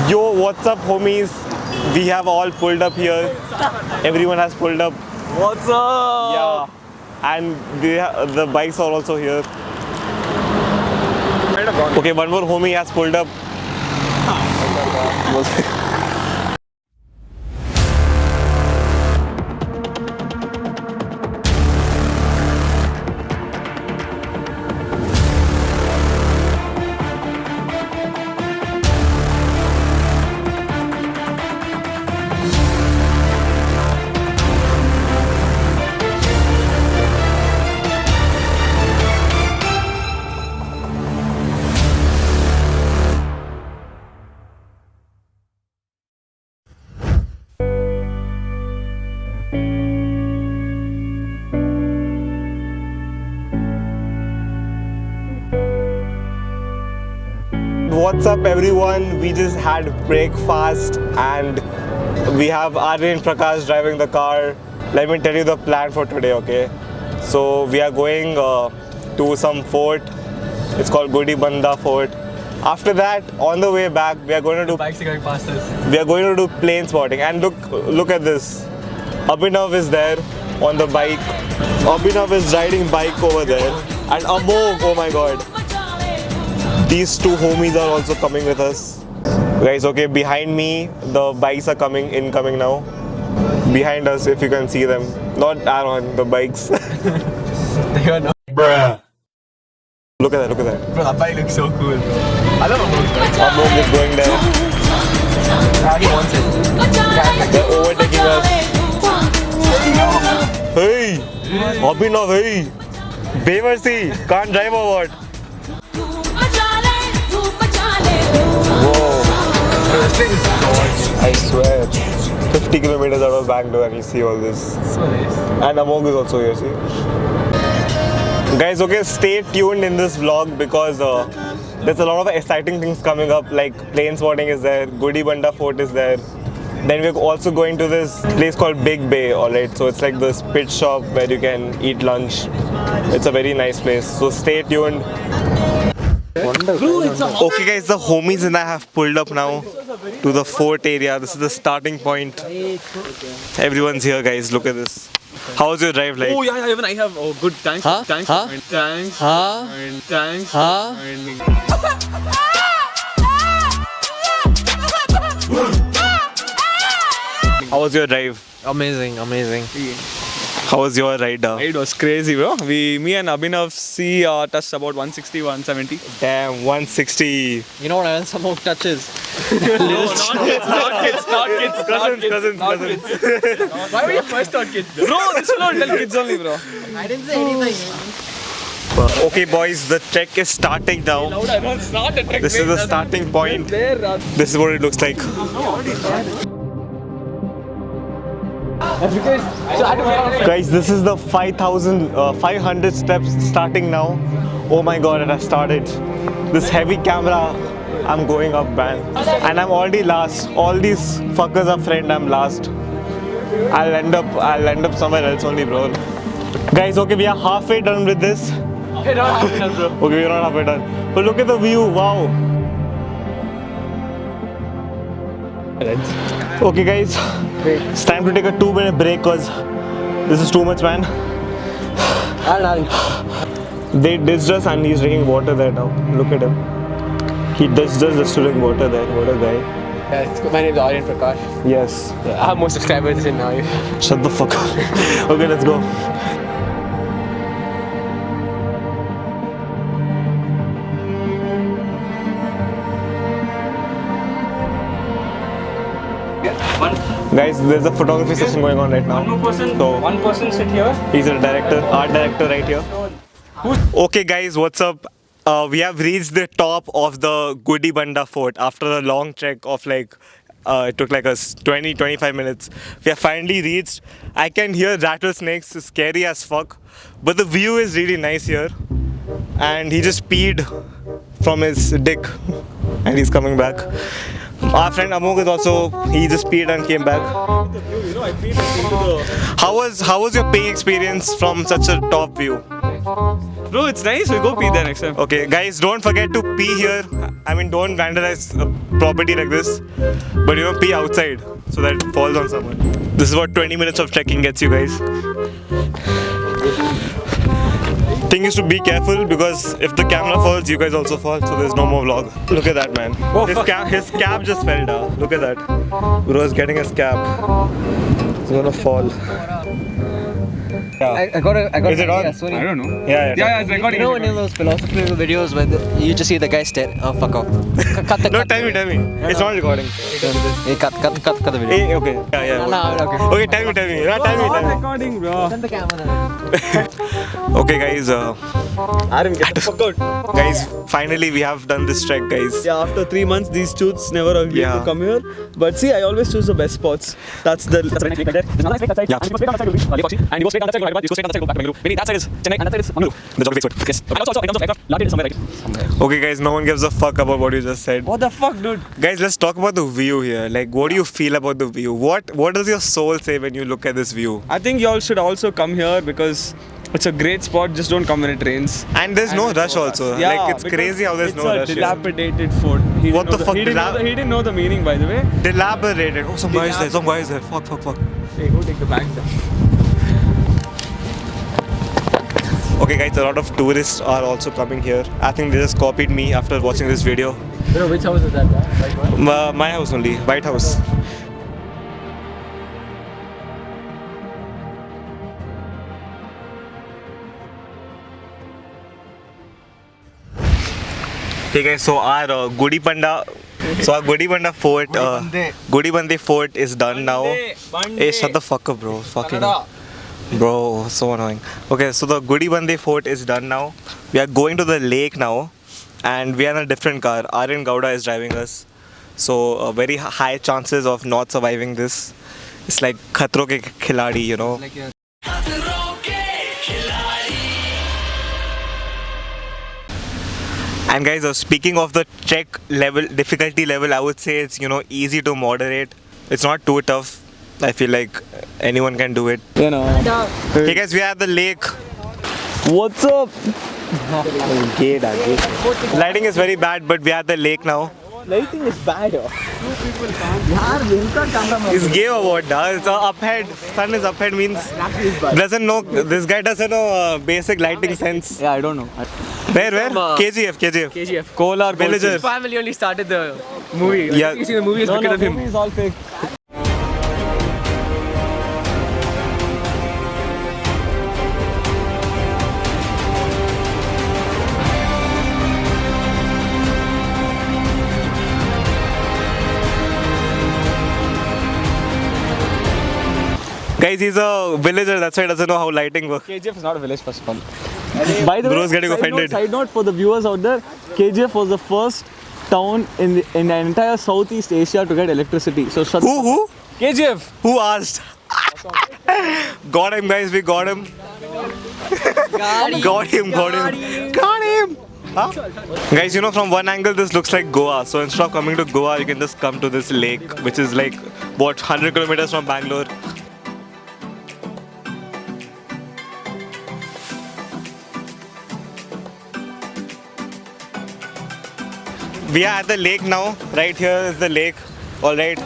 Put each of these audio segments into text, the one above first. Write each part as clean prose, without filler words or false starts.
Yo, what's up, homies? We have all pulled up here. Everyone has pulled up. What's up? Yeah, and the bikes are also here. Okay, one more homie has pulled up. What's up, everyone? We just had breakfast and we have Aryan and Prakash driving the car. Let me tell you the plan for today, okay? So we are going to some fort. It's called Gudibanda Fort. After that, on the way back, we are going to do Bikes are going past us. We are going to do plane spotting. And look at this. Abhinav is there on the bike. Abhinav is riding bike over there. And Amog, oh my god. These two homies are also coming with us. Guys, okay, behind me, the bikes are incoming now. Behind us, if you can see them. Not Aaron, the bikes. They are not. Bruh. Look at that, look at that. Bro, that bike looks so cool. I love Amog. Amog is going there. He wants it. They're overtaking us. Hey! Abhinav, hey! Beversi, can't drive or what? Whoa. I swear. 50 kilometers out of Bangalore and you see all this. So nice. And Amog is also here, see? Guys, okay, stay tuned in this vlog because there's a lot of exciting things coming up, like plane spotting is there, Gudibanda Fort is there. Then we're also going to this place called Big Bay, alright? So it's like this pit shop where you can eat lunch. It's a very nice place, so stay tuned. Okay guys, the homies and I have pulled up now to the fort area. This is the starting point. Everyone's here, guys, look at this. How's your drive like? Oh yeah, even I have. Oh, good. Thanks. Huh? Thanks. Huh? Thanks. Huh? Thanks. Huh? How was your drive? Amazing. How was your ride? It was crazy, bro. Me and Abhinav touched about 160, 170. Damn, 160. You know what else some more touches? Not kids. Cousins. Why were you first on kids? Bro, this will not tell kids only, bro. I didn't say anything. Okay boys, the trek is starting now. No, it's not a trick. This is the starting point. This is what it looks like. Guys, this is the 500 steps starting now. Oh my god, it has started. This heavy camera, I'm going up, man. And I'm already last. All these fuckers are friend, I'm last. I'll end up somewhere else only, bro. Guys, okay, we are halfway done with this. We're not halfway done, bro. Okay, we're not halfway done. But look at the view, wow. Okay guys, it's time to take a 2-minute break because this is too much, man. They ditched us and he's drinking water there now. Look at him. He ditched us just to drink water there. What a guy. Yeah, my name is Aryan Prakash. Yes. I have more subscribers than now. Shut the fuck up. Okay, let's go. Guys, there's a photography session going on right now. One person sit here. He's a director, art director right here. Okay guys, what's up? We have reached the top of the Gudibanda Fort after a long trek of like, it took like us 20-25 minutes. We have finally reached. I can hear rattlesnakes, it's scary as fuck. But the view is really nice here. And he just peed from his dick and he's coming back. Our friend Amog is also, he just peed and came back. How was your peeing experience from such a top view? Bro, it's nice. We go pee there next time. Okay, guys, don't forget to pee here. I mean, don't vandalize property like this. But pee outside so that it falls on someone. This is what 20 minutes of trekking gets you guys. Thing is to be careful because if the camera falls, you guys also fall. So there's no more vlog. Look at that, man. His cap just fell down. Look at that. Bro is getting his cap. It's gonna fall. I got Is it on? Yeah, sorry. I don't know. Yeah. It's recording. You know, in those philosophical videos where you just see the guy stare. Oh, fuck off. Cut the No, tell me. It's not recording. Hey, cut the video. Hey, okay. Yeah. No, okay. Okay, tell me. Tell me. Recording, bro. Send the camera. Okay, guys. Adam, get the fuck out. Guys, finally we have done this trek, guys. Yeah, after 3 months, these shoots never agreed Yeah. to come here. But see, I always choose the best spots. That's the right lake right there. There's another lake that side. Yeah. And you go straight down that side, will be Lake Kochi. And you go straight down that side, go Hyderabad. You go straight down that side, go back to Bengaluru. Meaning that side is Chennai, and that side is Mangaluru. The geography expert. Yes. And also in terms of aircraft, Ladakh is somewhere right. Okay, guys, no one gives a fuck about what you just said. What the fuck, dude? Guys, let's talk about the view here. Like, what do you feel about the view? What does your soul say when you look at this view? I think y'all should also come here because it's a great spot. Just don't come when it rains. And there's no rush also. Yeah, Like, it's because crazy how there's no rush It's a here. dilapidated fort. He What didn't know the fuck, He didn't know the meaning, by the way. Dilapidated. Oh, some guys there. Fuck. Hey, go take the bag down. Okay, guys, a lot of tourists are also coming here. I think they just copied me after watching this video. Bro, which house is that? Like what? My house only, White House. Hey guys, so our Gudi Banda fort, Gudi Bande fort is done now. Hey, shut the fuck up, bro. Fucking. Bro, so annoying. Okay, so the Gudi Bande fort is done now. We are going to the lake now, and we are in a different car. Aryan Gowda is driving us. So very high chances of not surviving this. It's like Khatro ke Khiladi, you know. Like your And guys, speaking of the trek level, difficulty level, I would say it's easy to moderate. It's not too tough. I feel like anyone can do it. You know. Hey guys, we are at the lake. What's up? Lighting is very bad, but we are at the lake now. Lighting is bad. It's gay or what? It's up head. Sun is up head means doesn't know. This guy doesn't know basic lighting sense. Yeah, I don't know. Where? KGF. KGF. Kolar Villager. His family only started the movie. Yeah. You see the movie is because of him. movie is all fake. Guys, he's a villager. That's why he doesn't know how lighting works. KGF is not a village, first of all. By the Bro's way, getting offended. Side note for the viewers out there, KGF was the first town in the entire Southeast Asia to get electricity. So shut Who? KGF. Who asked? Got him, guys. We got him. Got him. Huh? Guys, from one angle this looks like Goa. So instead of coming to Goa, you can just come to this lake, which is like, 100 kilometers from Bangalore. We are at the lake now. Right here is the lake. Alright.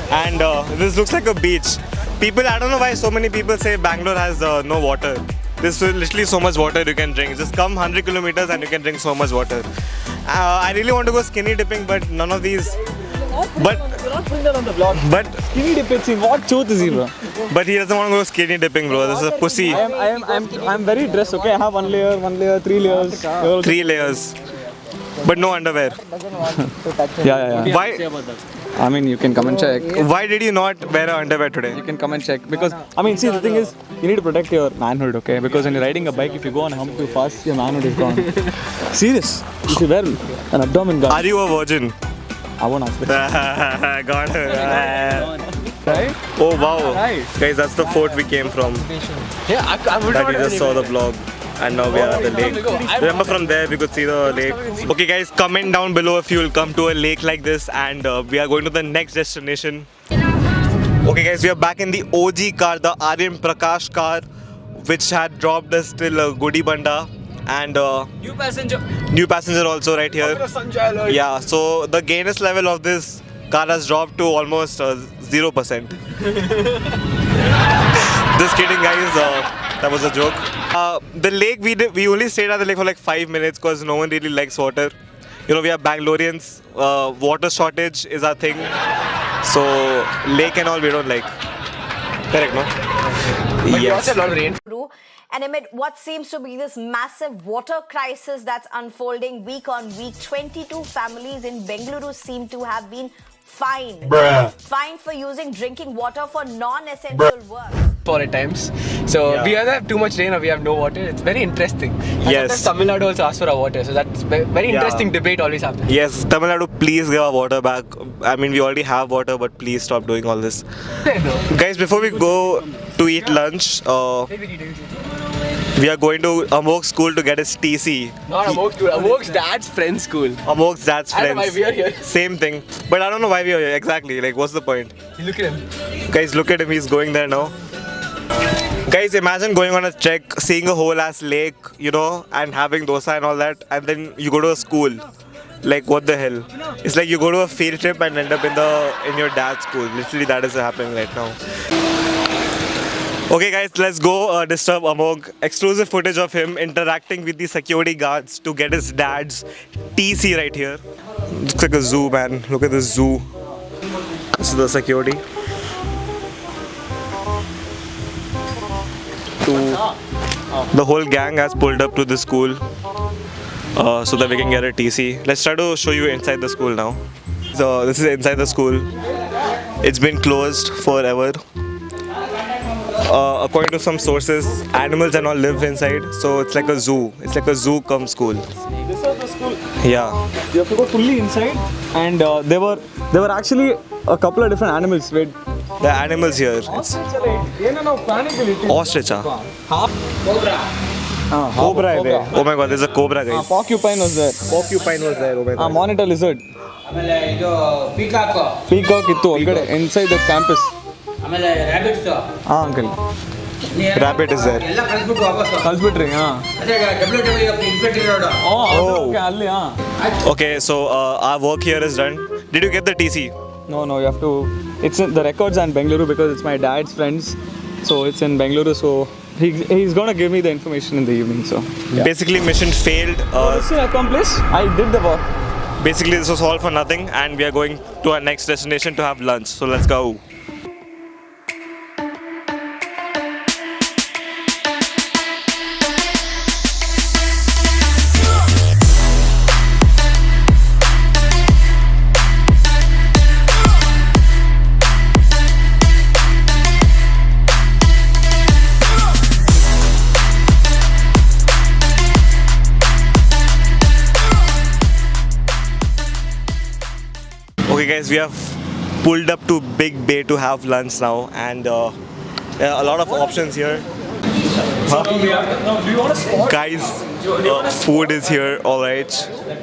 And this looks like a beach. People, I don't know why so many people say Bangalore has no water. There's literally so much water you can drink. Just come 100 kilometers and you can drink so much water. I really want to go skinny dipping, but none of these. But You're not putting that on the vlog. but Skinny dipping. What truth is he, bro? but he doesn't want to go skinny dipping, bro. This is a pussy. I'm very dressed. Okay, I have one layer, 3 layers. 3 layers. But no underwear. Yeah. Why? I mean, you can come and check. Why did you not wear underwear today? You can come and check because see, the thing is, you need to protect your manhood, okay? Because when you're riding a bike, if you go on a hump too fast, your manhood is gone. Serious. You should wear an abdomen guard. Are you a virgin? I won't ask that. Got her. Right? Oh wow. Right. Guys, that's the fort we came from. Yeah, I would That not we just saw the vlog. And now we are at the lake. Remember from there we could see the lake. Okay guys, comment down below if you will come to a lake like this, and we are going to the next destination. Okay guys, we are back in the OG car, the Aryan Prakash car, which had dropped us till Gudi Banda. and New passenger. new passenger also right here. Yeah, so the gayness level of this car has dropped to almost 0%. Just kidding, guys. That was a joke. The lake, we only stayed at the lake for like 5 minutes because no one really likes water. You know, we are Bangaloreans. Water shortage is our thing. So lake and all we don't like. Correct, no? Yes. And amid what seems to be this massive water crisis that's unfolding week on week, 22 families in Bengaluru seem to have been fined. Fined for using drinking water for non-essential work. For at times. So Yeah. we either have too much rain or we have no water. It's very interesting. And Yes. sometimes Tamil Nadu also asks for our water. So that's very interesting debate always happens. Yes, Tamil Nadu, please give our water back. I mean, we already have water, but please stop doing all this. Guys, before we go to eat lunch, we are going to Amok's school to get his TC. Not Amok's school. Amok's dad's friend's school. Amok's dad's I don't know friends. why we are here. Same thing. But I don't know why we are here exactly. Like, what's the point? Look at him. Guys, look at him. He's going there now. Guys, imagine going on a trek, seeing a whole ass lake, you know, and having dosa and all that, and then you go to a school. Like, what the hell? It's like you go to a field trip and end up in your dad's school. Literally, that is happening right now. Okay, guys, let's go disturb Amok. Exclusive footage of him interacting with the security guards to get his dad's TC right here. Looks like a zoo, man. Look at this zoo. This is the security. The whole gang has pulled up to the school so that we can get a TC. Let's try to show you inside the school now. So this is inside the school. It's been closed forever. According to some sources, animals and all live inside, so it's like a zoo. It's like a zoo cum school. This was the school. Yeah. You have to go fully inside, and there were actually a couple of different animals. Wait. The animals here. It's ostrich. Cobra. Oh my god, there's a cobra, guys. Porcupine was there. Porcupine was there. Oh my god. Monitor lizard. Peacock ಇತ್ತು ಒಳಗಡೆ inside the campus. Uncle. Rabbit is there. ಕಳ್ಸ್ಬಿಟ್ರಿ okay ಅಲ್ಲಿ Okay, so our work here is done. Did you get the TC? No, you have to. It's in the records and Bengaluru because it's my dad's friends, so it's in Bengaluru. So he's gonna give me the information in the evening. So Basically, mission failed. mission accomplished. I did the work. Basically, this was all for nothing, and we are going to our next destination to have lunch. So let's go. Okay, guys, we have pulled up to Big Bay to have lunch now, and there are a lot of options here. Do you want to spot? Guys, food is here, alright.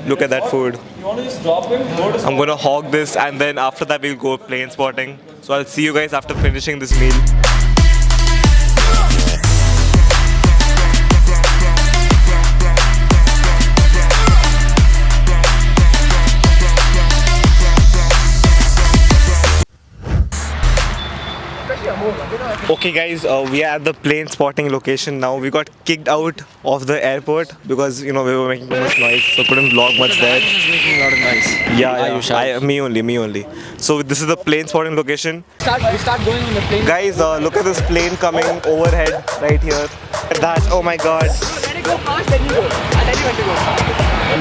Look at that food. You want to just drop him? Go to I'm gonna hog this, and then after that, we'll go plane spotting. So I'll see you guys after finishing this meal. Okay guys, we are at the plane spotting location now. We got kicked out of the airport because we were making too much noise, so couldn't vlog much there. Making a lot of noise. Yeah. Me only. So this is the plane spotting location. we start going on the plane. Guys, look at this plane coming overhead right here. That, oh my god. Let it go fast, then you go. I'll tell you when to go.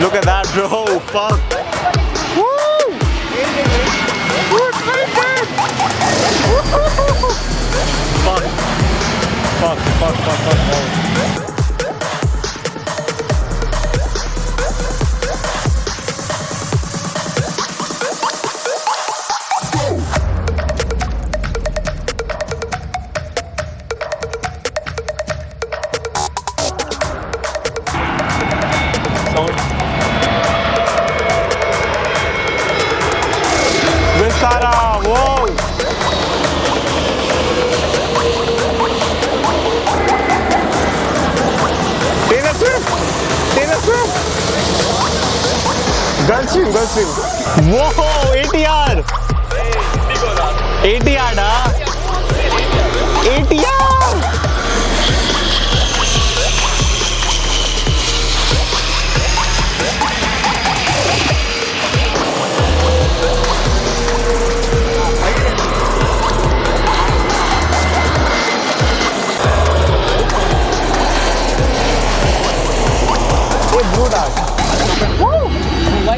Look at that, bro. Fuck. Woo! Fuck. Vistara, whoa! Taylor Swift! Gulfstream. Whoa, ATR. ATR, ATR.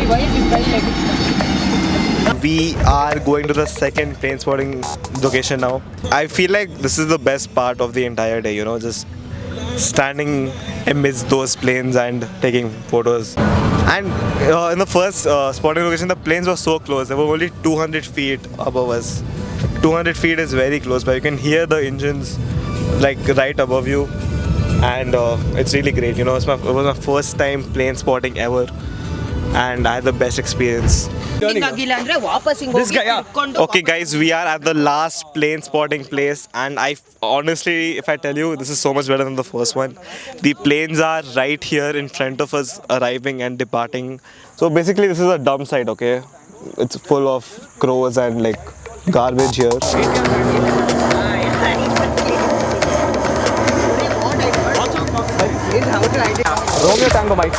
Why is this guy like We are going to the second plane spotting location now. I feel like this is the best part of the entire day, you know, just standing amidst those planes and taking photos. And in the first spotting location, the planes were so close. They were only 200 feet above us. 200 feet is very close, but you can hear the engines like right above you. And it's really great, you know. It was my first time plane spotting ever. And I had the best experience. This guy, yeah. Okay guys, we are at the last plane spotting place, and I honestly, if I tell you, this is so much better than the first one. The planes are right here in front of us, arriving and departing. So basically this is a dump site, okay? It's full of crows and like garbage here. Romeo Tango bike.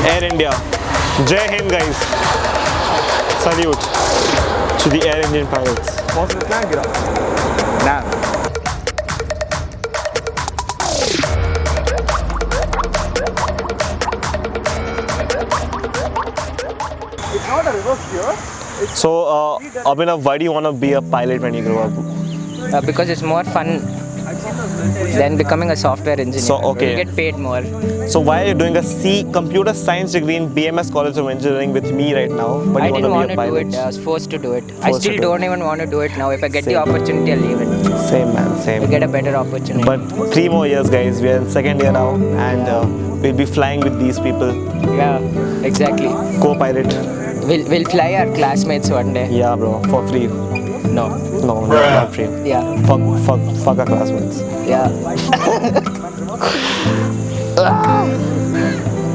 Air India. Jai Hind guys. Salute to the Air Indian pilots. What's the plan, Gira? Nah. It's not a reverse gear. So Abhinav, why do you want to be a pilot when you grow up? because it's more fun than becoming a software engineer. So, okay. You get paid more. So why are you doing a computer science degree in BMS College of Engineering with me right now? But I you didn't want want to to be a do pilot? it. I was forced to do it. I Forced to still do don't even want to do it now. If I get the Same. opportunity, I'll leave it. Same man, To same. get a better opportunity. But 3 more years, guys. We are in second year now, and we'll be flying with these people. yeah, exactly. Co-pilot. We'll fly our classmates one day. Yeah, bro, for free. No. No, not free. Yeah. Fuck our classmates. Yeah.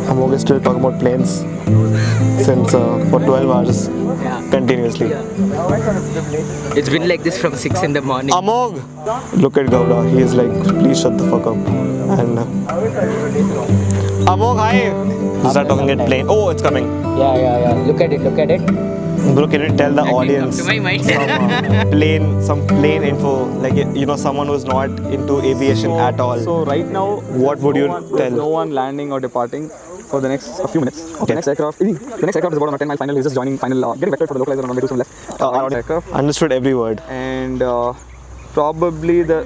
I'm okay still talking about planes since for 12 hours Yeah. continuously. It's been like this from 6 in the morning. Amog! Look at Gowda. He is like, please shut the fuck up. And Amog, hi! Start talking at plane. Oh, it's coming. Yeah. Look at it. Bro, can you tell the audience To my mind. some plane info, like you know, someone who's not into aviation at all? So right now, What would you there's tell? no one landing or departing for the next a few minutes. The next aircraft is about on a 10-mile final. He's just joining final, getting vectored for the localizer on runway 27 left. I Aircraft. understood every word. And probably the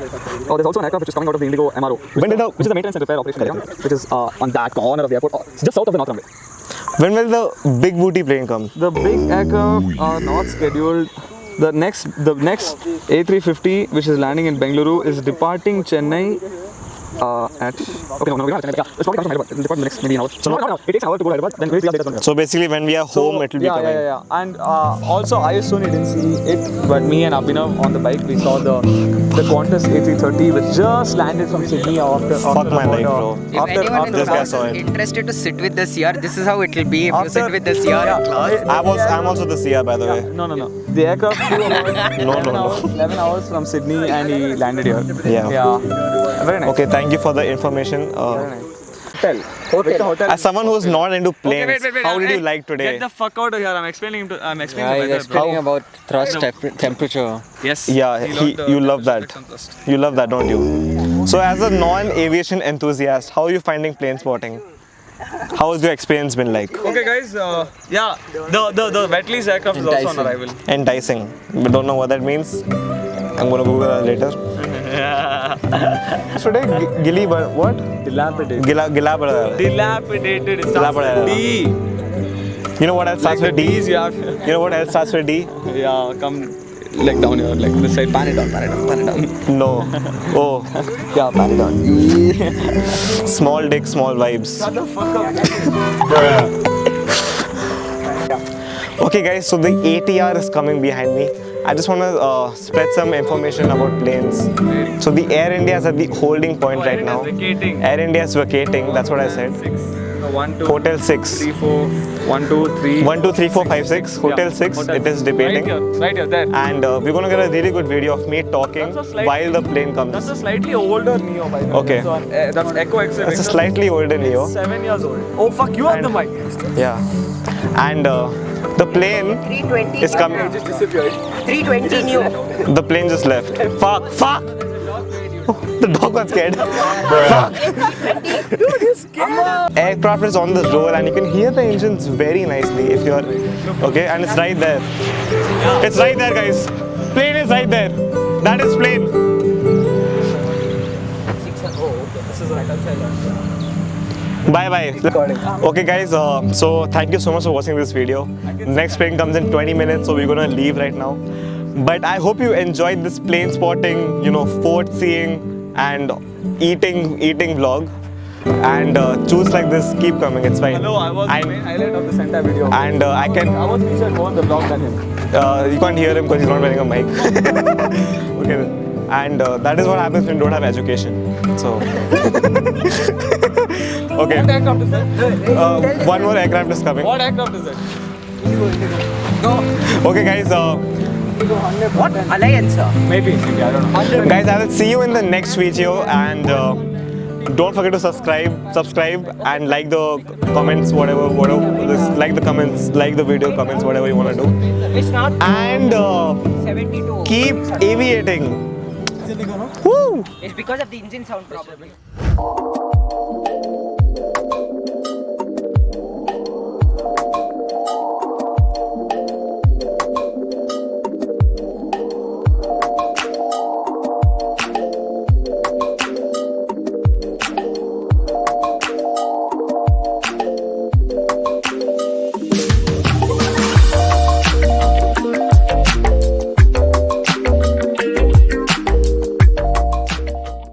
there's also an aircraft which is coming out of the Indigo MRO, which is the maintenance and repair operation area, which is on that corner of the airport, just south of the north runway. When will the big booty plane come? The big aircraft are not scheduled. The next A350, which is landing in Bengaluru, is departing Chennai at. Okay, no, we don't have Chennai. Yeah, it's probably coming from Hyderabad. It will depart in the next maybe an hour. So no, it takes an hour to go to Hyderabad. Then we'll see updates on that. So basically, when we are home, it will be coming. Yeah. And also, I assume you didn't see it, but me and Abhinav on the bike, we saw the Qantas A330, which just landed from Sydney after. Fuck my life, bro. If anyone in this the guy class saw is it. interested to sit with the CR, this is how it will be if you sit with the CR in class. I'm also the CR, by the way. No. The aircraft flew about No. 11 hours from Sydney and he landed here. Yeah. Very nice. Okay, thank you for the information. Very nice. Hotel. As someone who's not into planes, wait. how did Hey, you like today? Get the fuck out of here. I'm explaining the Yeah, he's weather. explaining about thrust temperature. Yes. Yeah, you love that. Thrust. You love that, don't you? So, as a non-aviation enthusiast, how are you finding plane spotting? How has your experience been like? Okay, guys. The wet lease aircraft is also on arrival. Enticing. But don't know what that means. I'm gonna Google that later. Today, what? Dilapidated. Gilabradar. Dilapidated. It starts Dilapidated. with D. You know what else starts Like with the D? D's you have. You know what else starts with D? Yeah, come like down here, like this side. Pan it down. No. Oh. Yeah, pan it down. Small dick, small vibes. Shut the fuck up. Okay guys, so the ATR is coming behind me. I just want to spread some information about planes. So the Air India is at the holding point right now. Air India is vacating, that's what I said. 1, 2, Hotel 6. 3, 4, 1, 2, 3. 1, 2, 3, 4, 5, 6. Hotel 6, it is debating. Right here, there. And we're going to get a really good video of me talking while the plane comes. That's a slightly older Neo, by the way. Okay. So, that's Echo XA. That's a slightly older Neo. 7 years old. Oh fuck, you have the mic. Yeah. And the plane 320 is coming. Just disappeared. 320 new. The plane just left. Fuck! Fuck! The dog got scared. Fuck! Dude, he's scared. Aircraft is on the roll and you can hear the engines very nicely if you're okay, and it's right there. It's right there, guys. Plane is right there. That is plane. Bye bye. Okay guys, so thank you so much for watching this video. Next plane comes in 20 minutes, so we're gonna leave right now. But I hope you enjoyed this plane spotting, you know, fort seeing and eating vlog. And choose like this, keep coming, it's fine. Hello, I was the main highlight of this entire video. And I was featured more on the vlog than him. you can't hear him because he's not wearing a mic. Okay, and that is what happens when you don't have education. So, okay. What aircraft is that? One more aircraft is coming. What aircraft is that? Okay, guys. What? Alliance, sir. Maybe, I don't know. Guys, I will see you in the next video, and don't forget to subscribe and like the comments, whatever, like the comments, like the video comments, whatever you want to do, It's not and 72. keep aviating. Woo! It's because of the engine sound problem.